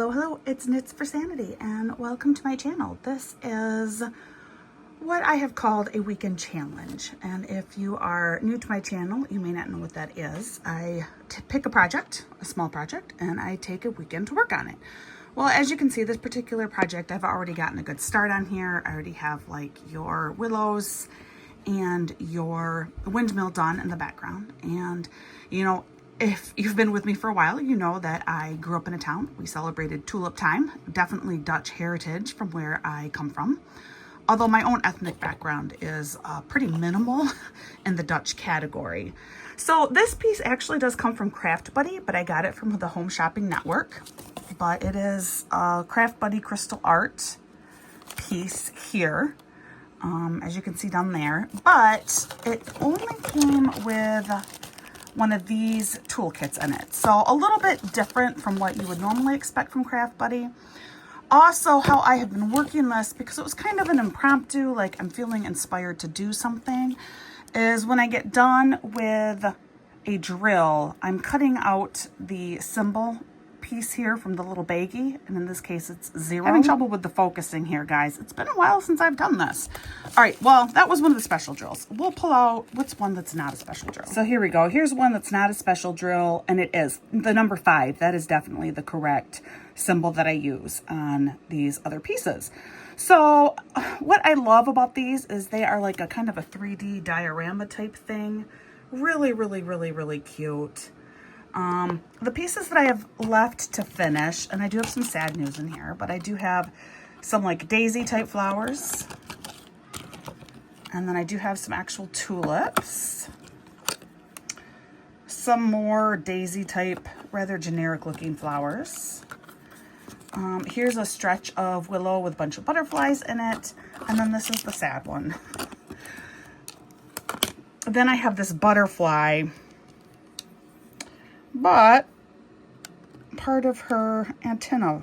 Hello, it's Knits for Sanity and welcome to my channel. This is what I have called a weekend challenge, and if you are new to my channel, you may not know what that is. I pick a project, a small project, and I take a weekend to work on it. Well, as you can see, this particular project, I've already gotten a good start on here. I already have like your willows and your windmill done in the background, and you know, if you've been with me for a while, you know that I grew up in a town. We celebrated tulip time, definitely Dutch heritage from where I come from. Although my own ethnic background is pretty minimal in the Dutch category. So this piece actually does come from craftbuddy, but I got it from the Home Shopping Network. But it is a craftbuddy crystal art piece here, as you can see down there. But it only came with one of these toolkits in it. So a little bit different from what you would normally expect from craftbuddy. Also, how I have been working this, because it was kind of an impromptu, like I'm feeling inspired to do something, is when I get done with a drill, I'm cutting out the symbol piece here from the little baggie, and in this case it's 0. Having trouble with the focusing here, guys. It's been a while since I've done this. All right, well, that was one of the special drills. We'll pull out what's one that's not a special drill. So here we go. Here's one that's not a special drill, and it is the number 5. That is definitely the correct symbol that I use on these other pieces. So what I love about these is they are like a kind of a 3D diorama type thing. Really, really, really, really cute. The pieces that I have left to finish, and I do have some sad news in here, but I do have some like daisy type flowers, and then I do have some actual tulips, some more daisy type, rather generic looking flowers. Here's a stretch of willow with a bunch of butterflies in it, and then this is the sad one. Then I have this butterfly, but part of her antenna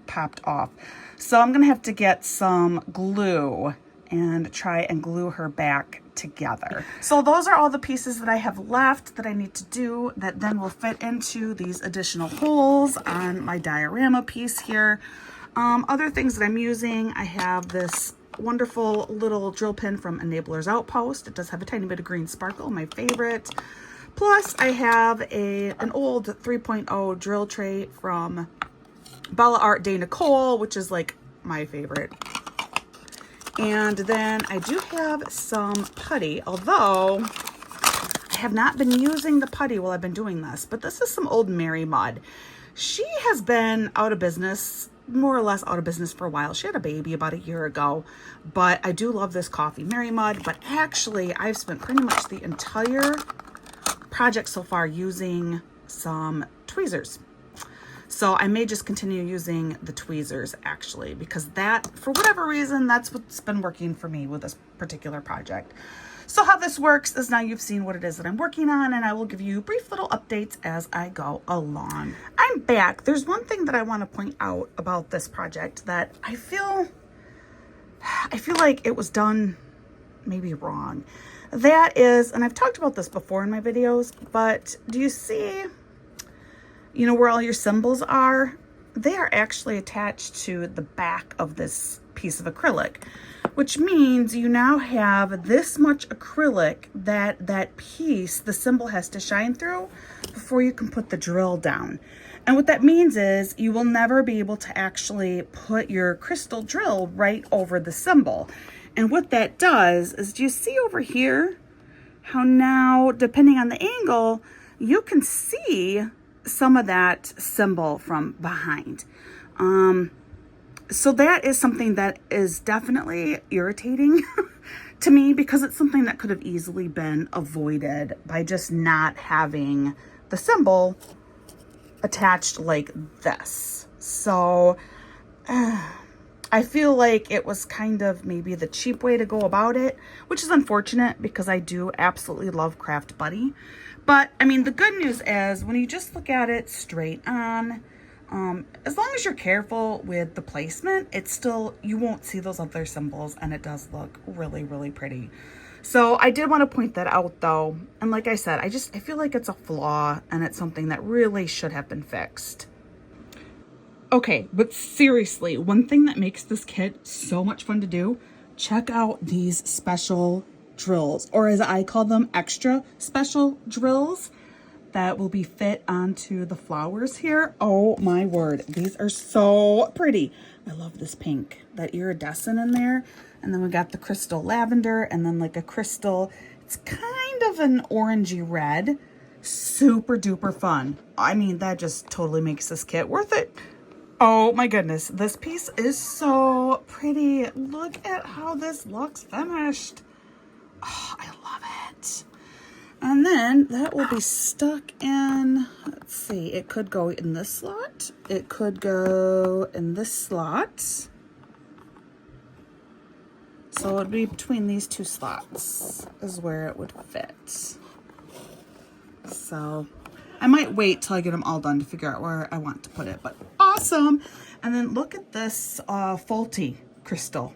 popped off. So I'm gonna have to get some glue and try and glue her back together. So those are all the pieces that I have left that I need to do that then will fit into these additional holes on my diorama piece here. Other things that I'm using, I have this wonderful little drill pin from Enabler's Outpost. It does have a tiny bit of green sparkle, my favorite. Plus, I have an old 3.0 drill tray from Bella Art de Nicole, which is like my favorite. And then I do have some putty, although I have not been using the putty while I've been doing this. But this is some old Mary mud. She has been out of business, more or less out of business for a while. She had a baby about a year ago. But I do love this coffee Mary mud. But actually, I've spent pretty much the entire project so far using some tweezers. So I may just continue using the tweezers actually, because that, for whatever reason, that's what's been working for me with this particular project. So how this works is now you've seen what it is that I'm working on, and I will give you brief little updates as I go along. I'm back. There's one thing that I want to point out about this project that I feel like it was done maybe wrong. That is, and I've talked about this before in my videos, but do you see, you know, where all your symbols are? They are actually attached to the back of this piece of acrylic, which means you now have this much acrylic that piece, the symbol has to shine through before you can put the drill down. And what that means is you will never be able to actually put your crystal drill right over the symbol. And what that does is, do you see over here how now, depending on the angle, you can see some of that symbol from behind. So that is something that is definitely irritating to me, because it's something that could have easily been avoided by just not having the symbol attached like this. So I feel like it was kind of maybe the cheap way to go about it, which is unfortunate because I do absolutely love craftbuddy. But I mean, the good news is when you just look at it straight on, as long as you're careful with the placement, it's still, you won't see those other symbols, and it does look really, really pretty. So I did want to point that out though. And like I said, I feel like it's a flaw, and it's something that really should have been fixed. Okay, but seriously, one thing that makes this kit so much fun to do, check out these special drills, or as I call them, extra special drills that will be fit onto the flowers here. Oh my word, these are so pretty. I love this pink, that iridescent in there. And then we got the crystal lavender, and then like a crystal, it's kind of an orangey red. Super duper fun. I mean, that just totally makes this kit worth it. Oh my goodness, this piece is so pretty. Look at how this looks finished. Oh, I love it. And then that will be stuck in, let's see, it could go in this slot. It could go in this slot. So it would be between these two slots is where it would fit. So I might wait till I get them all done to figure out where I want to put it, but awesome. And then look at this faulty crystal.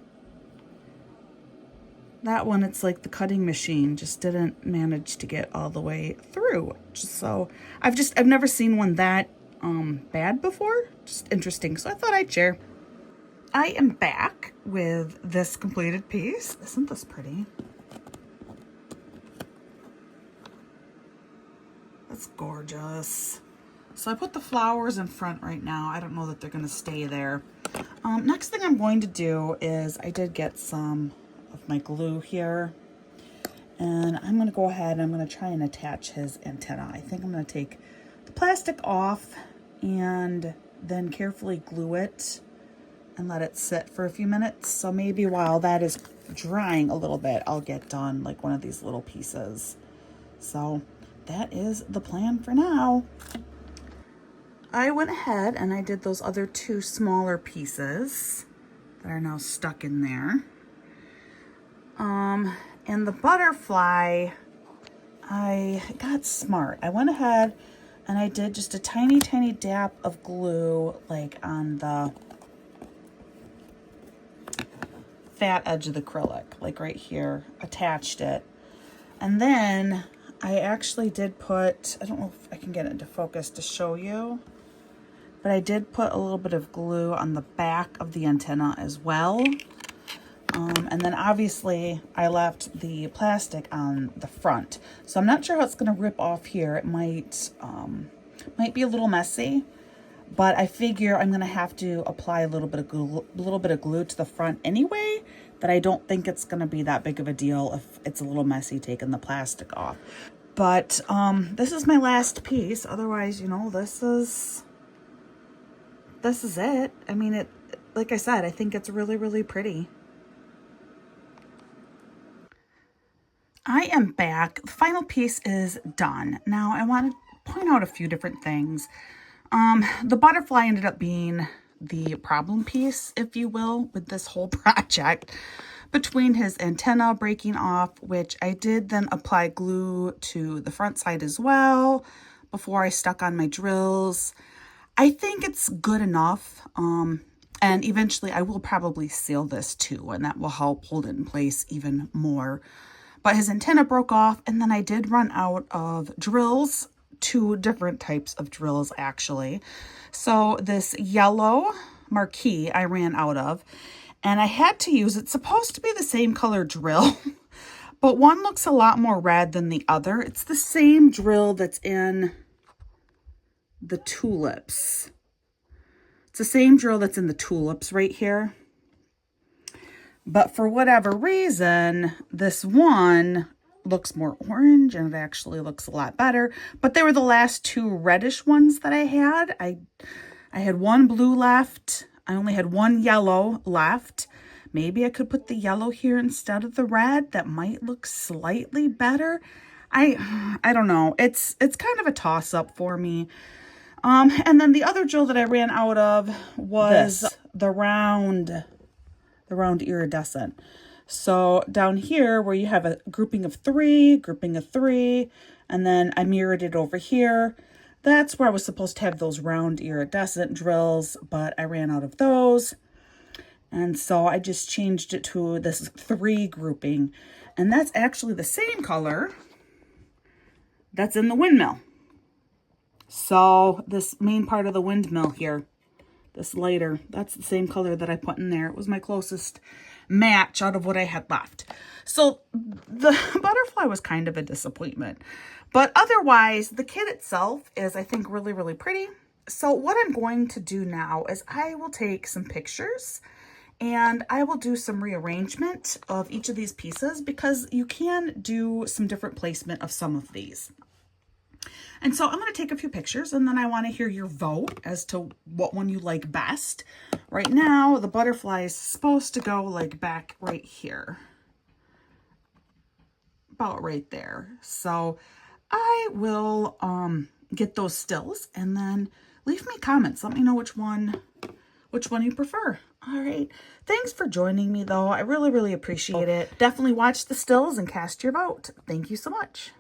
That one, it's like the cutting machine just didn't manage to get all the way through. So I've never seen one that bad before. Just interesting. So I thought I'd share. I am back with this completed piece. Isn't this pretty? That's gorgeous. So I put the flowers in front right now. I don't know that they're going to stay there. Next thing I'm going to do is I did get some of my glue here. And I'm going to go ahead and I'm going to try and attach his antenna. I think I'm going to take the plastic off and then carefully glue it and let it sit for a few minutes. So maybe while that is drying a little bit, I'll get done like one of these little pieces. So that is the plan for now. I went ahead and I did those other two smaller pieces that are now stuck in there. And the butterfly, I got smart. I went ahead and I did just a tiny, tiny dab of glue like on the fat edge of the acrylic, like right here, attached it. And then I actually did put, I don't know if I can get it into focus to show you, but I did put a little bit of glue on the back of the antenna as well. And then obviously I left the plastic on the front. So I'm not sure how it's going to rip off here. It might be a little messy, but I figure I'm going to have to apply a little bit of glue to the front anyway, that I don't think it's going to be that big of a deal if it's a little messy taking the plastic off. But this is my last piece. Otherwise, you know, this is it. I mean, it, like I said, I think it's really, really pretty. I am back. The final piece is done. Now I want to point out a few different things. The butterfly ended up being the problem piece, if you will, with this whole project, between his antenna breaking off, which I did then apply glue to the front side as well before I stuck on my drills. I think it's good enough. And eventually I will probably seal this too, and that will help hold it in place even more. But his antenna broke off, and then I did run out of drills, 2 different types of drills actually. So this yellow marquee I ran out of, and I had to use, it's supposed to be the same color drill, but one looks a lot more red than the other. It's the same drill that's in the tulips. It's the same drill that's in the tulips right here. But for whatever reason, this one looks more orange and it actually looks a lot better. But they were the last 2 reddish ones that I had. I had 1 blue left. I only had 1 yellow left. Maybe I could put the yellow here instead of the red. That might look slightly better. I don't know. It's kind of a toss-up for me. And then the other drill that I ran out of was the round iridescent. So down here where you have a grouping of 3, and then I mirrored it over here. That's where I was supposed to have those round iridescent drills, but I ran out of those. And so I just changed it to this 3 grouping. And that's actually the same color that's in the windmill. So this main part of the windmill here, this lighter. That's the same color that I put in there. It was my closest match out of what I had left. So the butterfly was kind of a disappointment. But otherwise, the kit itself is, I think, really, really pretty. So what I'm going to do now is I will take some pictures and I will do some rearrangement of each of these pieces because you can do some different placement of some of these. And so I'm going to take a few pictures and then I want to hear your vote as to what one you like best. Right now, the butterfly is supposed to go like back right here. About right there. So I will get those stills and then leave me comments. Let me know which one you prefer. All right. Thanks for joining me though. I really, really appreciate it. Definitely watch the stills and cast your vote. Thank you so much.